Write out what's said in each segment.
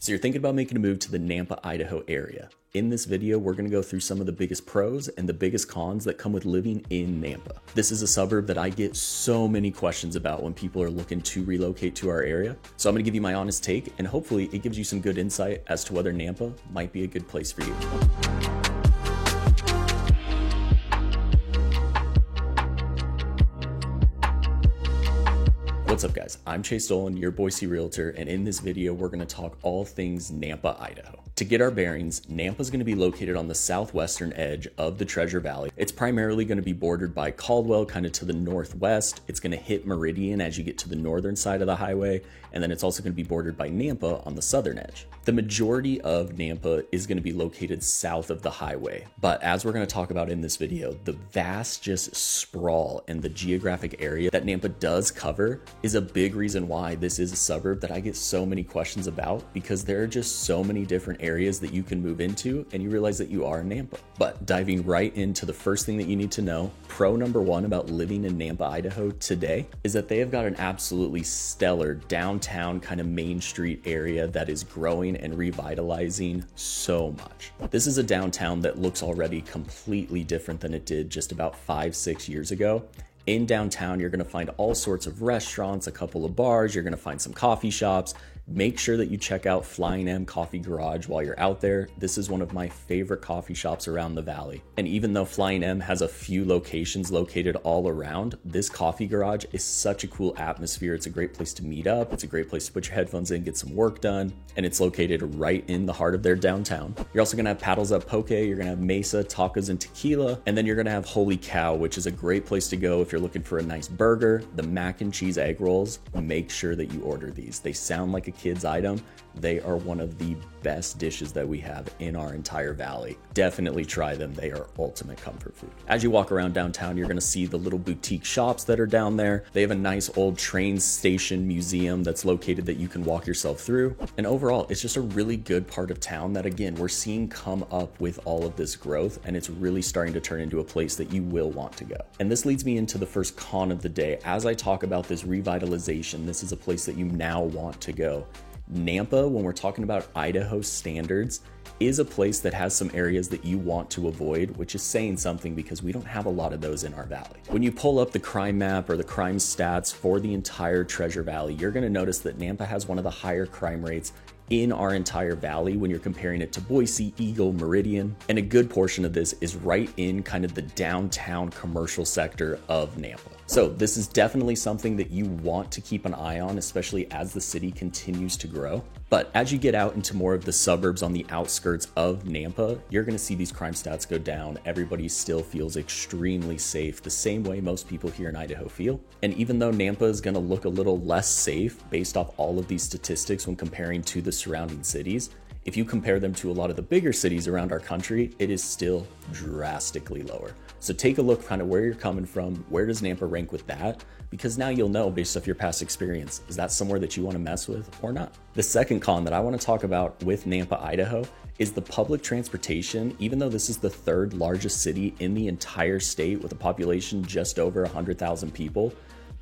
So you're thinking about making a move to the Nampa, Idaho area. In this video, we're going to go through some of the biggest pros and the biggest cons that come with living in Nampa. This is a suburb that I get so many questions about when people are looking to relocate to our area. So I'm going to give you my honest take, and hopefully it gives you some good insight as to whether Nampa might be a good place for you. What's up guys, I'm Chase Dolan, your Boise Realtor, and in this video we're going to talk all things Nampa, Idaho. To get our bearings, Nampa is going to be located on the southwestern edge of the Treasure Valley. It's primarily going to be bordered by Caldwell, kind of to the northwest. It's going to hit Meridian as you get to the northern side of the highway, and then it's also going to be bordered by Nampa on the southern edge. The majority of Nampa is going to be located south of the highway, but as we're going to talk about in this video, the vast just sprawl and the geographic area that Nampa does cover is a big reason why this is a suburb that I get so many questions about, because there are just so many different areas that you can move into and you realize that you are in Nampa. But diving right into the first thing that you need to know, pro number one about living in Nampa, Idaho today is that they have got an absolutely stellar downtown kind of main street area that is growing and revitalizing so much. This is a downtown that looks already completely different than it did just about 5-6 years ago. In downtown, you're going to find all sorts of restaurants, a couple of bars, you're going to find some coffee shops. Make sure that you check out Flying M Coffee Garage while you're out there. This is one of my favorite coffee shops around the valley. And even though Flying M has a few locations located all around, this coffee garage is such a cool atmosphere. It's a great place to meet up. It's a great place to put your headphones in, get some work done. And it's located right in the heart of their downtown. You're also going to have Paddles Up Poke. You're going to have Mesa, Tacos and Tequila. And then you're going to have Holy Cow, which is a great place to go if you're looking for a nice burger. The mac and cheese egg rolls, make sure that you order these. They sound like a kid's item. They are one of the best dishes that we have in our entire valley. Definitely try them. They are ultimate comfort food. As you walk around downtown, you're going to see the little boutique shops that are down there. They have a nice old train station museum that's located that you can walk yourself through. And overall, it's just a really good part of town that, again, we're seeing come up with all of this growth, and it's really starting to turn into a place that you will want to go. And this leads me into the first con of the day. As I talk about this revitalization, this is a place that you now want to go. Nampa, when we're talking about Idaho standards, is a place that has some areas that you want to avoid, which is saying something because we don't have a lot of those in our valley. When you pull up the crime map or the crime stats for the entire Treasure Valley, you're going to notice that Nampa has one of the higher crime rates in our entire valley when you're comparing it to Boise, Eagle, Meridian. And a good portion of this is right in kind of the downtown commercial sector of Nampa. So this is definitely something that you want to keep an eye on, especially as the city continues to grow. But as you get out into more of the suburbs on the outskirts of Nampa, you're going to see these crime stats go down. Everybody still feels extremely safe, the same way most people here in Idaho feel. And even though Nampa is going to look a little less safe based off all of these statistics when comparing to the surrounding cities, if you compare them to a lot of the bigger cities around our country, it is still drastically lower. So take a look kind of where you're coming from. Where does Nampa rank with that? Because now you'll know based off your past experience, is that somewhere that you want to mess with or not? The second con that I want to talk about with Nampa, Idaho is the public transportation. Even though this is the third largest city in the entire state with a population just over 100,000 people,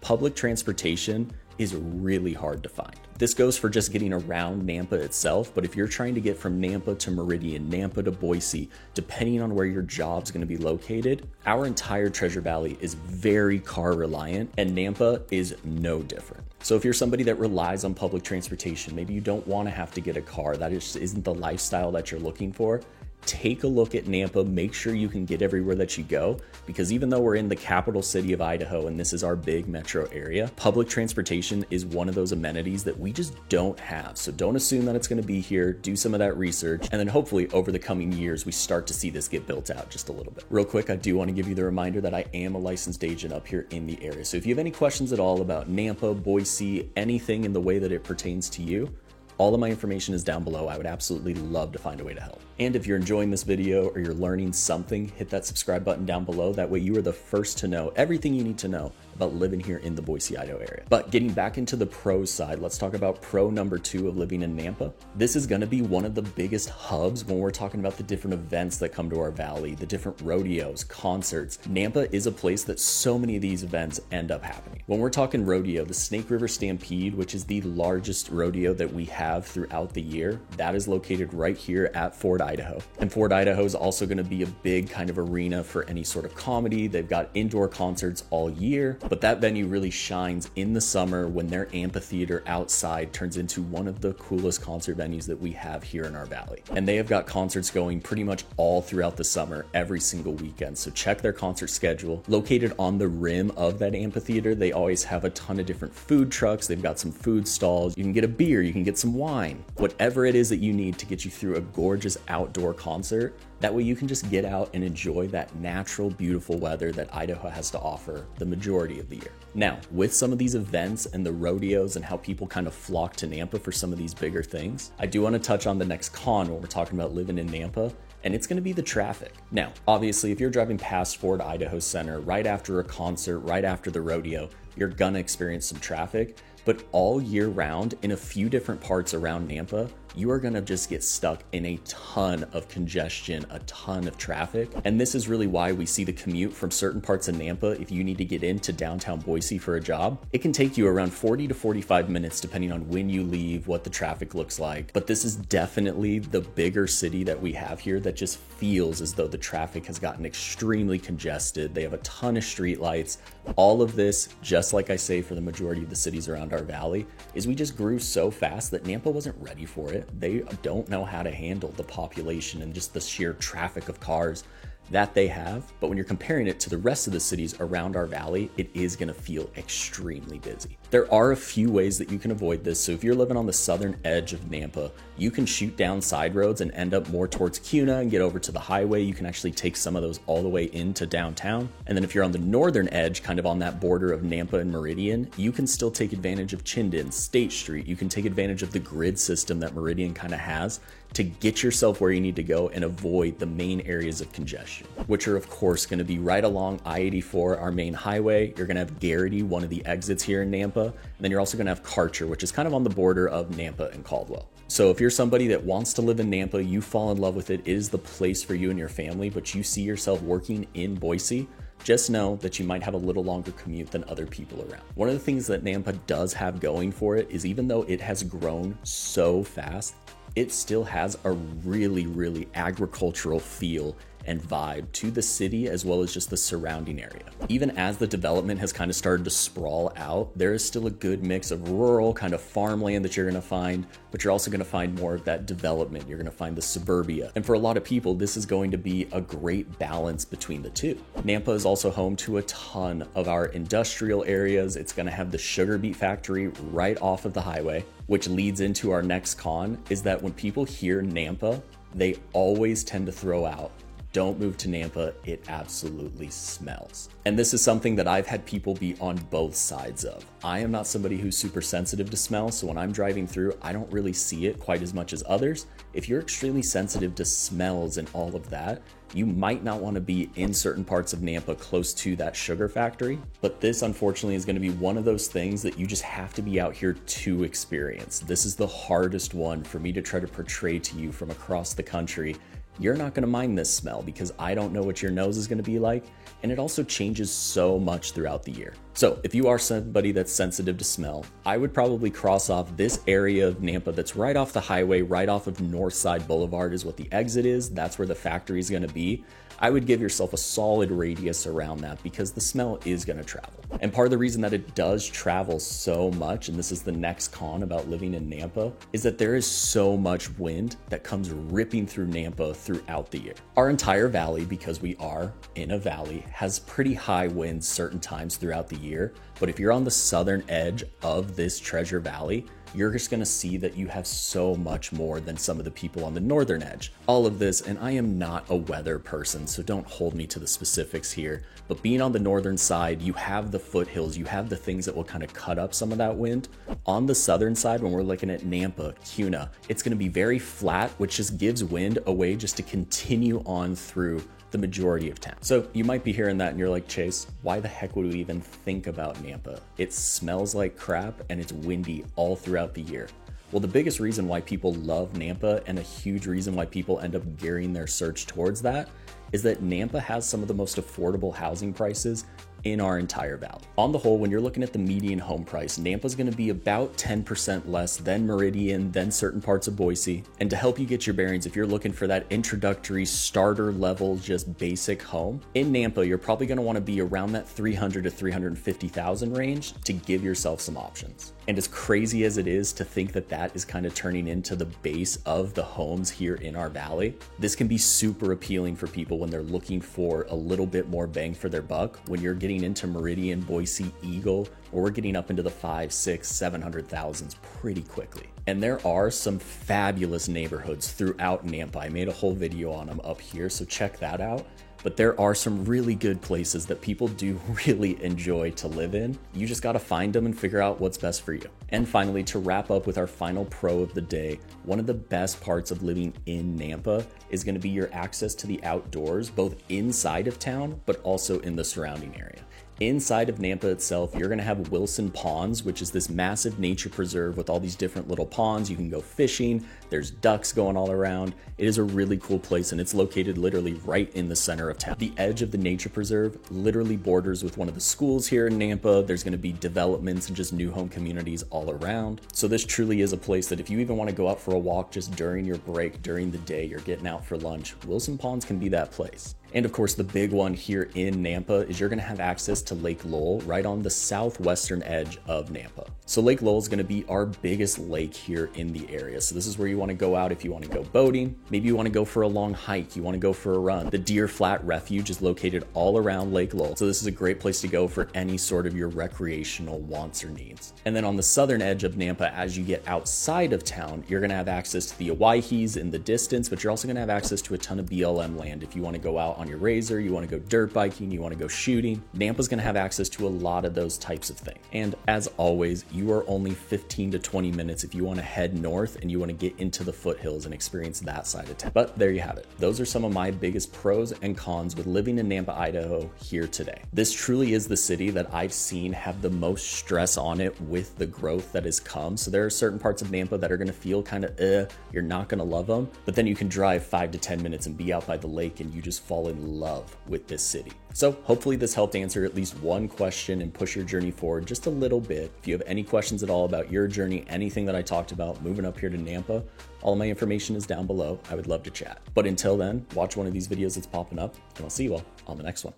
public transportation is really hard to find. This goes for just getting around Nampa itself, but if you're trying to get from Nampa to Meridian, Nampa to Boise, depending on where your job's going to be located, our entire Treasure Valley is very car reliant, and Nampa is no different. So if you're somebody that relies on public transportation, maybe you don't want to have to get a car, that just isn't the lifestyle that you're looking for, take a look at Nampa, make sure you can get everywhere that you go, because even though we're in the capital city of Idaho and this is our big metro area, public transportation is one of those amenities that we just don't have. So don't assume that it's going to be here. Do some of that research, and then hopefully over the coming years, we start to see this get built out just a little bit. Real quick, I do want to give you the reminder that I am a licensed agent up here in the area. So if you have any questions at all about Nampa, Boise, anything in the way that it pertains to you, all of my information is down below. I would absolutely love to find a way to help. And if you're enjoying this video or you're learning something, hit that subscribe button down below. That way you are the first to know everything you need to know about living here in the Boise, Idaho area. But getting back into the pro side, let's talk about pro number 2 of living in Nampa. This is going to be one of the biggest hubs when we're talking about the different events that come to our valley, the different rodeos, concerts. Nampa is a place that so many of these events end up happening. When we're talking rodeo, the Snake River Stampede, which is the largest rodeo that we have throughout the year, that is located right here at Ford, Idaho. And Ford, Idaho is also going to be a big kind of arena for any sort of comedy. They've got indoor concerts all year, but that venue really shines in the summer when their amphitheater outside turns into one of the coolest concert venues that we have here in our valley. And they have got concerts going pretty much all throughout the summer, every single weekend. So check their concert schedule. Located on the rim of that amphitheater, they always have a ton of different food trucks. They've got some food stalls. You can get a beer, you can get some wine, whatever it is that you need to get you through a gorgeous outdoor concert. That way you can just get out and enjoy that natural, beautiful weather that Idaho has to offer the majority of the year. Now, with some of these events and the rodeos and how people kind of flock to Nampa for some of these bigger things, I do want to touch on the next con when we're talking about living in Nampa, and it's going to be the traffic. Now, obviously, if you're driving past Ford Idaho Center right after a concert, right after the rodeo, you're gonna experience some traffic, but all year round in a few different parts around Nampa, you are gonna just get stuck in a ton of congestion, a ton of traffic. And this is really why we see the commute from certain parts of Nampa. If you need to get into downtown Boise for a job, it can take you around 40 to 45 minutes depending on when you leave, what the traffic looks like. But this is definitely the bigger city that we have here that just feels as though the traffic has gotten extremely congested. They have a ton of street lights. All of this, just like I say for the majority of the cities around our valley, is we just grew so fast that Nampa wasn't ready for it. They don't know how to handle the population and just the sheer traffic of cars that they have. But when you're comparing it to the rest of the cities around our valley, it is going to feel extremely busy. There are a few ways that you can avoid this. So if you're living on the southern edge of Nampa, you can shoot down side roads and end up more towards Kuna and get over to the highway. You can actually take some of those all the way into downtown. And then if you're on the northern edge, kind of on that border of Nampa and Meridian, you can still take advantage of Chinden, State Street. You can take advantage of the grid system that Meridian kind of has to get yourself where you need to go and avoid the main areas of congestion, which are of course going to be right along I-84, our main highway. You're going to have Garrity, one of the exits here in Nampa. And then you're also going to have Karcher, which is kind of on the border of Nampa and Caldwell. So if you're somebody that wants to live in Nampa, you fall in love with it, it is the place for you and your family, but you see yourself working in Boise, just know that you might have a little longer commute than other people around. One of the things that Nampa does have going for it is even though it has grown so fast, it still has a really agricultural feel and vibe to the city as well as just the surrounding area. Even as the development has kind of started to sprawl out, there is still a good mix of rural kind of farmland that you're gonna find, but you're also gonna find more of that development. You're gonna find the suburbia. And for a lot of people, this is going to be a great balance between the two. Nampa is also home to a ton of our industrial areas. It's gonna have the sugar beet factory right off of the highway, which leads into our next con, is that when people hear Nampa, they always tend to throw out, "Don't move to Nampa, it absolutely smells." And this is something that I've had people be on both sides of. I am not somebody who's super sensitive to smell, so when I'm driving through, I don't really see it quite as much as others. If you're extremely sensitive to smells and all of that, you might not want to be in certain parts of Nampa close to that sugar factory. But this, unfortunately, is going to be one of those things that you just have to be out here to experience. This is the hardest one for me to try to portray to you from across the country. You're not going to mind this smell because I don't know what your nose is going to be like, and it also changes so much throughout the year. So if you are somebody that's sensitive to smell, I would probably cross off this area of Nampa that's right off the highway, right off of Northside Boulevard is what the exit is. That's where the factory is going to be. I would give yourself a solid radius around that because the smell is going to travel. And part of the reason that it does travel so much, and this is the next con about living in Nampa, is that there is so much wind that comes ripping through Nampa throughout the year. Our entire valley, because we are in a valley, has pretty high winds certain times throughout the year. But if you're on the southern edge of this Treasure Valley, you're just gonna see that you have so much more than some of the people on the northern edge. All of this, and I am not a weather person, so don't hold me to the specifics here, but being on the northern side, you have the foothills, you have the things that will kind of cut up some of that wind. On the southern side, when we're looking at Nampa, Kuna, it's gonna be very flat, which just gives wind a way just to continue on through the majority of town. So you might be hearing that and you're like, Chase, why the heck would we even think about Nampa? It smells like crap and it's windy all throughout the year. Well, the biggest reason why people love Nampa, and a huge reason why people end up gearing their search towards that, is that Nampa has some of the most affordable housing prices in our entire valley. On the whole, when you're looking at the median home price, Nampa is going to be about 10% less than Meridian, than certain parts of Boise. And to help you get your bearings, if you're looking for that introductory starter level, just basic home, in Nampa, you're probably going to want to be around that 300 to 350,000 range to give yourself some options. And as crazy as it is to think that that is kind of turning into the base of the homes here in our valley, this can be super appealing for people when they're looking for a little bit more bang for their buck. When you're getting into Meridian, Boise, Eagle, or we're getting up into the 500, 600, 700,000s pretty quickly. And there are some fabulous neighborhoods throughout Nampa. I made a whole video on them up here, so check that out. But there are some really good places that people do really enjoy to live in. You just got to find them and figure out what's best for you. And finally, to wrap up with our final pro of the day, one of the best parts of living in Nampa is going to be your access to the outdoors, both inside of town, but also in the surrounding area. Inside of Nampa itself, you're going to have Wilson Ponds, which is this massive nature preserve with all these different little ponds. You can go fishing. There's ducks going all around. It is a really cool place, and it's located literally right in the center of town. The edge of the nature preserve literally borders with one of the schools here in Nampa. There's going to be developments and just new home communities all around. So this truly is a place that if you even want to go out for a walk just during your break, during the day, you're getting out for lunch, Wilson Ponds can be that place. And of course, the big one here in Nampa is you're going to have access to Lake Lowell right on the southwestern edge of Nampa. So Lake Lowell is going to be our biggest lake here in the area. So this is where you want to go out if you want to go boating. Maybe you want to go for a long hike. You want to go for a run. The Deer Flat Refuge is located all around Lake Lowell. So this is a great place to go for any sort of your recreational wants or needs. And then on the southern edge of Nampa, as you get outside of town, you're going to have access to the Owyhees in the distance, but you're also going to have access to a ton of BLM land if you want to go out on your razor, you want to go dirt biking, you want to go shooting. Nampa's going to have access to a lot of those types of things. And as always, you are only 15 to 20 minutes if you want to head north and you want to get into the foothills and experience that side of town. But there you have it. Those are some of my biggest pros and cons with living in Nampa, Idaho here today. This truly is the city that I've seen have the most stress on it with the growth that has come. So there are certain parts of Nampa that are going to feel kind of you're not going to love them, but then you can drive 5 to 10 minutes and be out by the lake and you just fall in love with this city. So hopefully this helped answer at least one question and push your journey forward just a little bit. If you have any questions at all about your journey, anything that I talked about moving up here to Nampa, all of my information is down below. I would love to chat. But until then, watch one of these videos that's popping up, and I'll see you all on the next one.